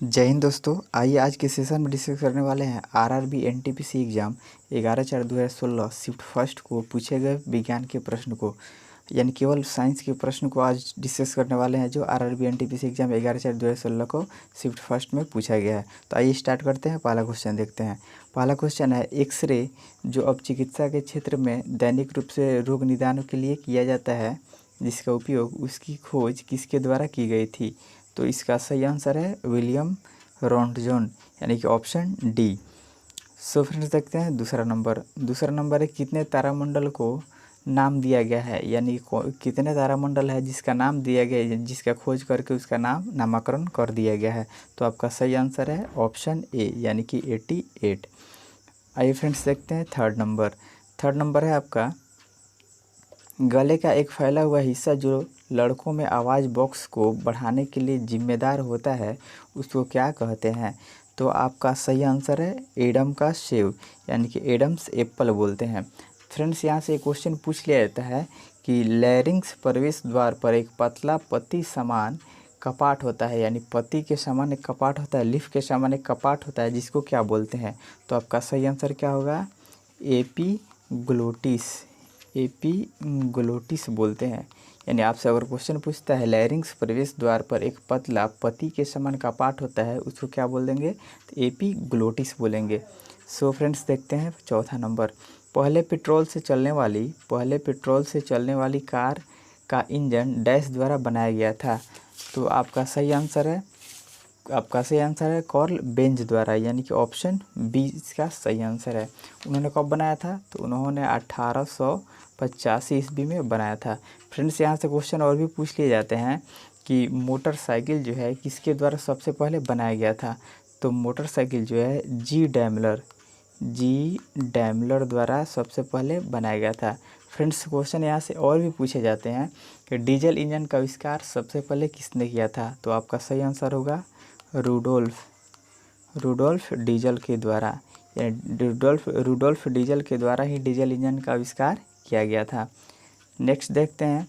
जय हिंद दोस्तों। आइए आज के सेशन में डिस्कस करने वाले हैं RRB NTPC exam 11/4/2016 shift first को पूछे गए विज्ञान के प्रश्न को, यानी केवल साइंस के प्रश्न को आज डिस्कस करने वाले हैं जो आरआरबी एनटीपीसी एग्ज़ाम 11/4/2016 को शिफ्ट फर्स्ट में पूछा गया है। तो आइए स्टार्ट करते हैं। पहला क्वेश्चन देखते हैं। पहला क्वेश्चन है, एक्सरे जो अब चिकित्सा के क्षेत्र में दैनिक रूप से रोग निदान के लिए किया जाता है, जिसका उपयोग उसकी खोज किसके द्वारा की गई थी? तो इसका सही आंसर है विलियम रॉन्टजन, यानी कि ऑप्शन डी। सो फ्रेंड्स देखते हैं दूसरा नंबर है, कितने तारामंडल को नाम दिया गया है, यानी कितने तारामंडल है जिसका नाम दिया गया है, जिसका खोज करके उसका नामकरण कर दिया गया है? तो आपका सही आंसर है ऑप्शन ए, यानी कि 88। आइए फ्रेंड्स देखते हैं थर्ड नंबर है आपका, गले का एक फैला हुआ हिस्सा जो लड़कों में आवाज़ बॉक्स को बढ़ाने के लिए जिम्मेदार होता है, उसको क्या कहते हैं? तो आपका सही आंसर है एडम का सेव, यानी कि एडम्स एप्पल बोलते हैं। फ्रेंड्स यहाँ से एक क्वेश्चन पूछ लिया जाता है कि लैरिंक्स प्रवेश द्वार पर एक पतला पत्ती समान कपाट होता है, यानी पत्ती के समान एक कपाट होता है, लिफ के समान एक कपाट होता है, जिसको क्या बोलते हैं? तो आपका सही आंसर क्या होगा? एपीग्लोटिस बोलते हैं। यानी आपसे अगर क्वेश्चन पूछता है लैरिंक्स प्रवेश द्वार पर एक पतला पत्ती के समान कपाट होता है, उसको क्या बोल देंगे? तो एपीग्लोटिस बोलेंगे। सो फ्रेंड्स देखते हैं चौथा नंबर, पहले पेट्रोल से चलने वाली कार का इंजन डैश द्वारा बनाया गया था। तो आपका सही आंसर है कार्ल बेंज द्वारा, यानी कि ऑप्शन बी इसका सही आंसर है। उन्होंने कब बनाया था? तो उन्होंने 1885 ईस्वी में बनाया था। फ्रेंड्स यहाँ से क्वेश्चन और भी पूछ लिए जाते हैं कि मोटरसाइकिल जो है किसके द्वारा सबसे पहले बनाया गया था? तो मोटरसाइकिल जो है जी डैमलर द्वारा सबसे पहले बनाया गया था। फ्रेंड्स क्वेश्चन यहाँ से और भी पूछे जाते हैं कि डीजल इंजन का आविष्कार सबसे पहले किसने किया था? तो आपका सही आंसर होगा रूडोल्फ डीजल के द्वारा, रूडोल्फ डीजल के द्वारा ही डीजल इंजन का आविष्कार किया गया था। नेक्स्ट देखते हैं,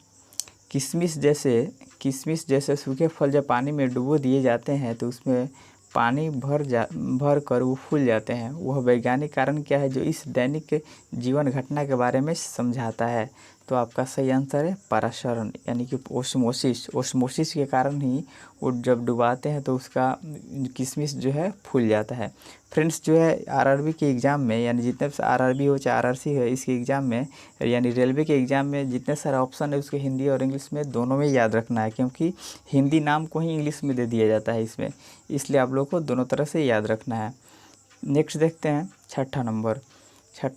किशमिश जैसे सूखे फल जब पानी में डुबो दिए जाते हैं तो उसमें पानी भर कर वो फूल जाते हैं। वह वैज्ञानिक कारण क्या है जो इस दैनिक जीवन घटना के बारे में समझाता है? तो आपका सही आंसर है परासरण, यानी कि ओस्मोसिस के कारण ही वो जब डुबाते हैं तो उसका किशमिश जो है फूल जाता है। फ्रेंड्स जो है आरआरबी के एग्ज़ाम में, यानी जितने आरआरबी हो चाहे आरआरसी है, इसके एग्ज़ाम में यानी रेलवे के एग्ज़ाम में जितने सारे ऑप्शन है उसको हिंदी और इंग्लिश में दोनों में याद रखना है, क्योंकि हिंदी नाम को ही इंग्लिश में दे दिया जाता है इसमें, इसलिए आप लोग को दोनों तरह से याद रखना है। नेक्स्ट देखते हैं छठा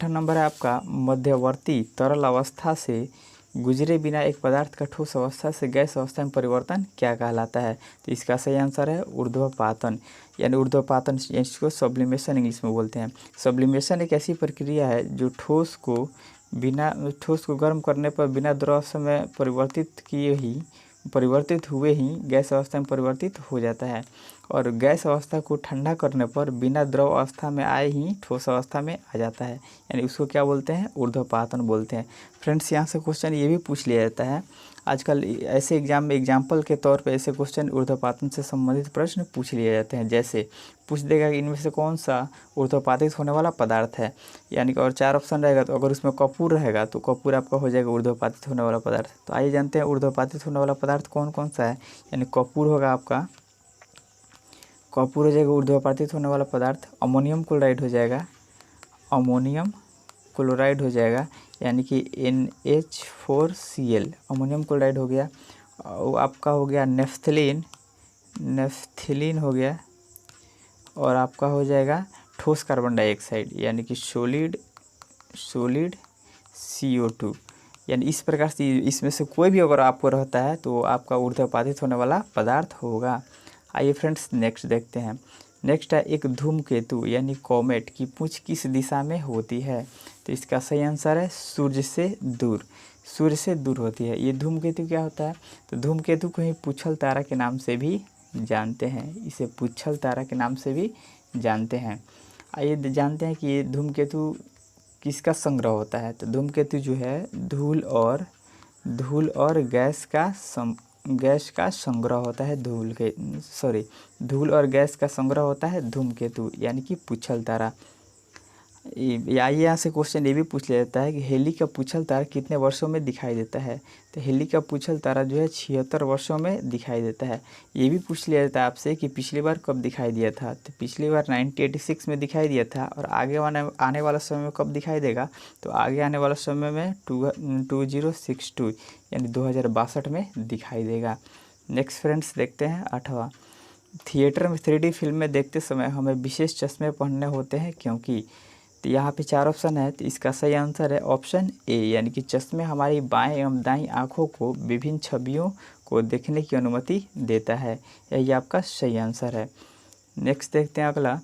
नंबर है आपका, मध्यवर्ती तरल अवस्था से गुजरे बिना एक पदार्थ का ठोस अवस्था से गैस अवस्था में परिवर्तन क्या कहलाता है? तो इसका सही आंसर है ऊर्ध्वपातन, यानी ऊर्ध्वपातन, इसको सब्लिमेशन इंग्लिश में बोलते हैं। सब्लिमेशन एक ऐसी प्रक्रिया है जो ठोस को गर्म करने पर बिना द्रव अवस्था में परिवर्तित हुए ही गैस अवस्था में परिवर्तित हो जाता है, और गैस अवस्था को ठंडा करने पर बिना द्रव अवस्था में आए ही ठोस अवस्था में आ जाता है, यानी उसको क्या बोलते हैं? ऊर्ध्वपातन बोलते हैं। फ्रेंड्स यहाँ से क्वेश्चन ये भी पूछ लिया जाता है आजकल ऐसे एग्जाम में, एग्जाम्पल के तौर पे ऐसे क्वेश्चन ऊर्ध्वपातन से संबंधित प्रश्न पूछ लिए जाते हैं। जैसे पूछ देगा कि इनमें से कौन सा ऊर्ध्वपातित होने वाला पदार्थ है, यानी कि और 4 ऑप्शन रहेगा, तो अगर उसमें कपूर रहेगा तो कपूर आपका हो जाएगा ऊर्ध्वपातित होने वाला पदार्थ। तो आइए जानते हैं ऊर्ध्वपातित होने वाला पदार्थ कौन कौन सा है। यानी कपूर होगा आपका, कपूर हो जाएगा ऊर्ध्वपातित होने वाला पदार्थ। अमोनियम क्लोराइड हो जाएगा, यानी कि NH4Cl अमोनियम क्लोराइड हो गया। और आपका हो गया नेफ्थिलीन हो गया, और आपका हो जाएगा ठोस कार्बन डाइऑक्साइड, यानी कि सॉलिड CO2। यानी इस प्रकार से इसमें से कोई भी अगर आपको रहता है तो आपका ऊर्ध्वपातित होने वाला पदार्थ होगा। आइए फ्रेंड्स नेक्स्ट देखते हैं। नेक्स्ट है, एक धूमकेतु यानी कॉमेट की पूंछ किस दिशा में होती है? तो इसका सही आंसर है सूर्य से दूर होती है। ये धूमकेतु क्या होता है? तो धूमकेतु को ही पुच्छल तारा के नाम से भी जानते हैं, इसे पुच्छल तारा के नाम से भी जानते हैं। आइए जानते हैं कि ये धूमकेतु किसका संग्रह होता है। तो धूमकेतु जो है धूल और गैस का गैस का संग्रह होता है धूल और गैस का संग्रह होता है धूमकेतु यानी कि पुच्छल तारा। या यहाँ से क्वेश्चन ये भी पूछ लिया जाता है कि हेली का पुच्छल तारा कितने वर्षों में दिखाई देता है। तो हेली का पुच्छल तारा जो है 76 वर्षों में दिखाई देता है। ये भी पूछ लिया जाता है आपसे कि पिछली बार कब दिखाई दिया था। तो पिछली बार 1986 में दिखाई दिया था और आगे आने वाला समय में कब दिखाई देगा। तो आगे आने वाला समय में 2062 यानी 2062 में दिखाई देगा। नेक्स्ट फ्रेंड्स देखते हैं 8वां, थिएटर में 3D फिल्में देखते समय हमें विशेष चश्मे पहनने होते हैं क्योंकि। तो यहाँ पे 4 ऑप्शन है, तो इसका सही आंसर है ऑप्शन ए, यानी कि चश्मे हमारी बाएं एवं दाईं आँखों को विभिन्न छवियों को देखने की अनुमति देता है। यही आपका सही आंसर है। नेक्स्ट देखते हैं अगला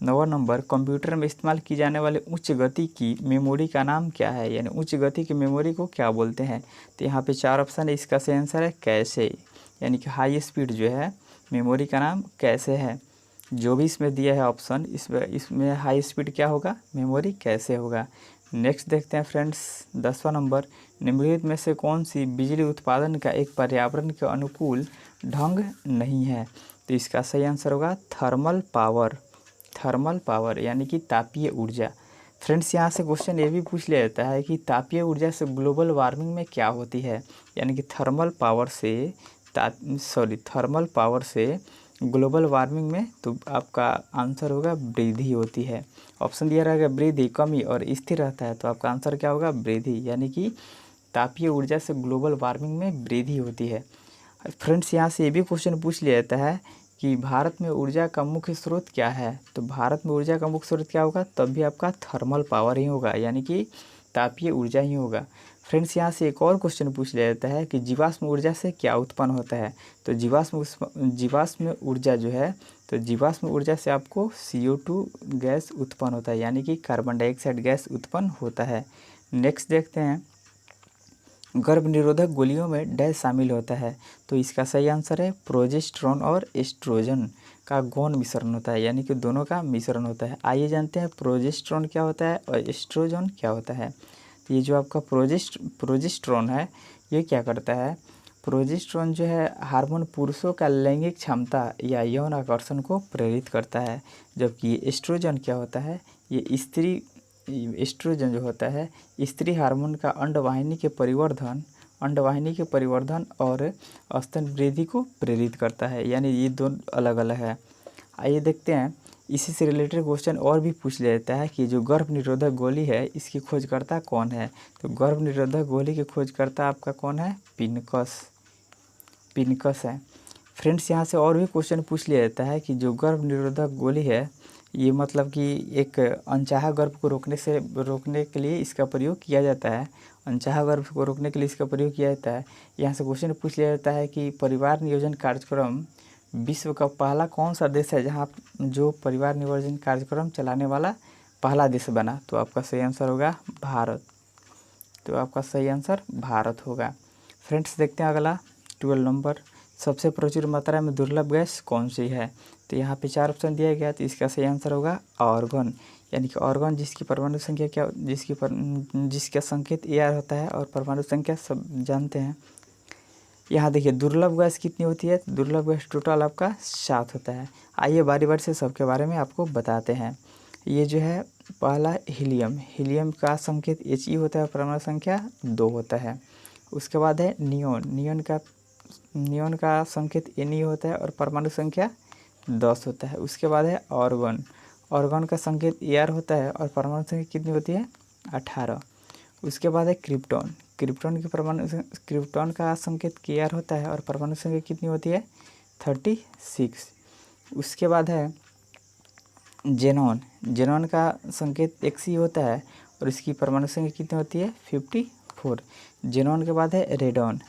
9वां नंबर, कंप्यूटर में इस्तेमाल की जाने वाली उच्च गति की मेमोरी का नाम क्या है, यानी उच्च गति की मेमोरी को क्या बोलते हैं। तो यहाँ पे 4 ऑप्शन है, इसका सही आंसर है कैशे, यानी कि हाई स्पीड जो है मेमोरी का नाम कैशे है। जो भी इसमें दिया है ऑप्शन इसमें हाई स्पीड क्या होगा, मेमोरी कैशे होगा। नेक्स्ट देखते हैं फ्रेंड्स 10वां नंबर, निम्नलिखित में से कौन सी बिजली उत्पादन का एक पर्यावरण के अनुकूल ढंग नहीं है। तो इसका सही आंसर होगा थर्मल पावर यानी कि तापीय ऊर्जा। फ्रेंड्स यहाँ से क्वेश्चन ये भी पूछ लिया जाता है कि तापीय ऊर्जा से ग्लोबल वार्मिंग में क्या होती है, यानी कि थर्मल पावर से ग्लोबल वार्मिंग में। तो आपका आंसर होगा वृद्धि होती है। ऑप्शन दिया रहेगा वृद्धि, कमी और स्थिर रहता है। तो आपका आंसर क्या होगा वृद्धि, यानी कि तापीय ऊर्जा से ग्लोबल वार्मिंग में वृद्धि होती है। फ्रेंड्स यहाँ से ये भी क्वेश्चन पूछ लिया जाता है कि भारत में ऊर्जा का मुख्य स्रोत क्या है। तो भारत में ऊर्जा का मुख्य स्रोत क्या होगा, तब भी आपका थर्मल पावर ही होगा, यानी कि तापीय ऊर्जा ही होगा। फ्रेंड्स यहाँ से एक और क्वेश्चन पूछ लिया जाता है कि जीवाश्म ऊर्जा से क्या उत्पन्न होता है। तो जीवाश्म ऊर्जा जो है, तो जीवाश्म ऊर्जा से आपको CO2 गैस उत्पन्न होता है, यानी कि कार्बन डाइऑक्साइड गैस उत्पन्न होता है। नेक्स्ट देखते हैं, गर्भ निरोधक गोलियों में डैश शामिल होता है। तो इसका सही आंसर है प्रोजेस्टेरॉन और एस्ट्रोजन का गौण मिश्रण होता है, यानी कि दोनों का मिश्रण होता है। आइए जानते हैं प्रोजेस्टेरॉन क्या होता है और एस्ट्रोजन क्या होता है। तो ये जो आपका प्रोजेस्टेरॉन है ये क्या करता है, प्रोजेस्टेरॉन जो है हार्मोन पुरुषों का लैंगिक क्षमता या यौन आकर्षण को प्रेरित करता है, जबकि एस्ट्रोजन क्या होता है, ये एस्ट्रोजन जो होता है स्त्री हार्मोन का अंडवाहिनी के परिवर्धन और स्तन वृद्धि को प्रेरित करता है, यानी ये दोनों अलग अलग है। आइए देखते हैं, इसी से रिलेटेड क्वेश्चन और भी पूछ लिया जाता है कि जो गर्भ निरोधक गोली है इसकी खोजकर्ता कौन है। तो गर्भ निरोधक गोली के खोजकर्ता आपका कौन है, पिनकस है। फ्रेंड्स यहाँ से और भी क्वेश्चन पूछ लिया जाता है कि जो गर्भ निरोधक गोली है ये मतलब कि एक अनचाहा गर्भ को रोकने के लिए इसका प्रयोग किया जाता है। अनचाहा गर्भ को रोकने के लिए इसका प्रयोग किया जाता है। यहाँ से क्वेश्चन पूछ लिया जाता है कि परिवार नियोजन कार्यक्रम विश्व का पहला कौन सा देश है जहाँ जो परिवार नियोजन कार्यक्रम चलाने वाला पहला देश बना। तो आपका सही आंसर होगा भारत होगा। फ्रेंड्स देखते हैं अगला 12 नंबर, सबसे प्रचुर मात्रा में दुर्लभ गैस कौन सी है। तो यहाँ पे 4 ऑप्शन दिया गया, तो इसका सही आंसर होगा आर्गन, यानी कि आर्गन जिसकी परमाणु संख्या जिसका संकेत AR होता है और परमाणु संख्या सब जानते हैं। यहाँ देखिए दुर्लभ गैस कितनी होती है, दुर्लभ गैस टोटल आपका 7 होता है। आइए बारी बारी से सबके बारे में आपको बताते हैं। ये जो है पहला हीलियम का संकेत He होता है, परमाणु संख्या 2 होता है। उसके बाद है नियोन का संकेत Ne होता है और परमाणु संख्या 10 होता है। उसके बाद है ऑर्गन का संकेत AR होता है और परमाणु संख्या कितनी होती है, 18। उसके बाद है क्रिप्टॉन का संकेत Kr होता है और परमाणु संख्या कितनी होती है, 36। उसके बाद है जेनॉन का संकेत Xe होता है और इसकी परमाणु संख्या कितनी होती है, 54। जेनॉन के बाद है रेडॉन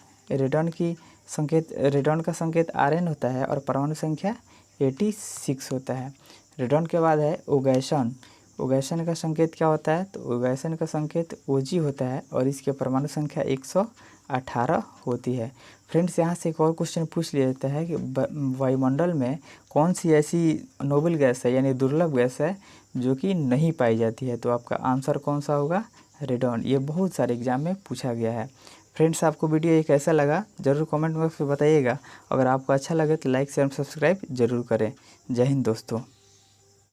का संकेत Rn होता है और परमाणु संख्या 86 होता है। रेडॉन के बाद है ओगैसन का संकेत क्या होता है, तो ओगैसन का संकेत Og होता है और इसके परमाणु संख्या 118 होती है। फ्रेंड्स यहाँ से एक और क्वेश्चन पूछ लिया जाता है कि वायुमंडल में कौन सी ऐसी नोबेल गैस है यानी दुर्लभ गैस है जो कि नहीं पाई जाती है। तो आपका आंसर कौन सा होगा, रेडॉन। ये बहुत सारे एग्जाम में पूछा गया है। फ्रेंड्स, आपको वीडियो ये कैसा लगा ज़रूर कमेंट बॉक्स में बताइएगा। अगर आपको अच्छा लगे तो लाइक शेयर सब्सक्राइब जरूर करें। जय हिंद दोस्तों।